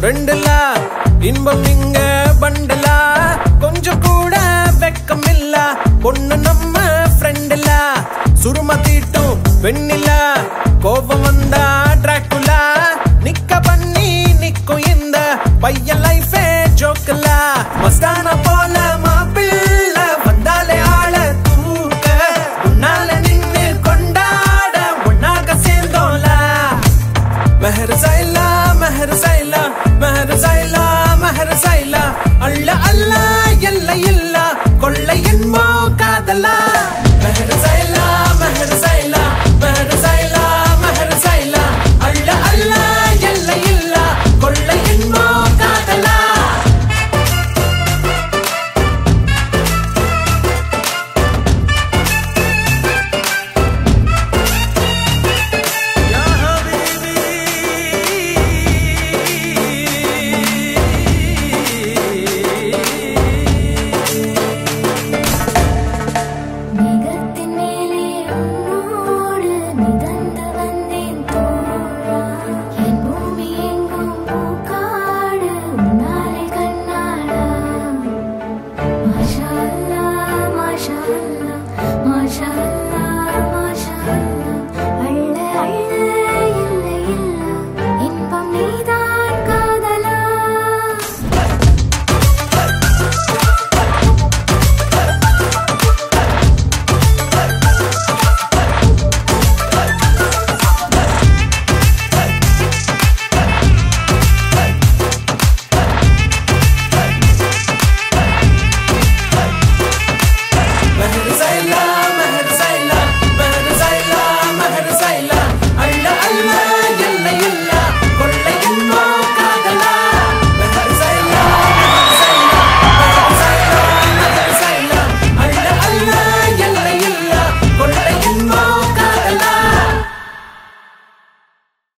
ஃப்ரெண்டுல இன்பம் இங்க பண்டலா கொஞ்சம் கூட வெக்கம் இல்ல பொண்ணு நம்ம ஃப்ரெண்டுல சுருமா தீட்டும் வெண்ணில கோபம் வந்தா டிராக்குலா நிக்க பண்ணி நிக்கும் இந்த பையன் லைஃபே ஜோக்கல மஸ்தான போல மாப்பிள்ள வந்தாலே ஆள தூக்க உன்னால நின்னு கொண்டாட உன்னாக சேர்ந்தோல மெஹர் சைலா மெஹர் சைலா மெஹர் சைலா மெஹர் சைலா அல்ல அல்ல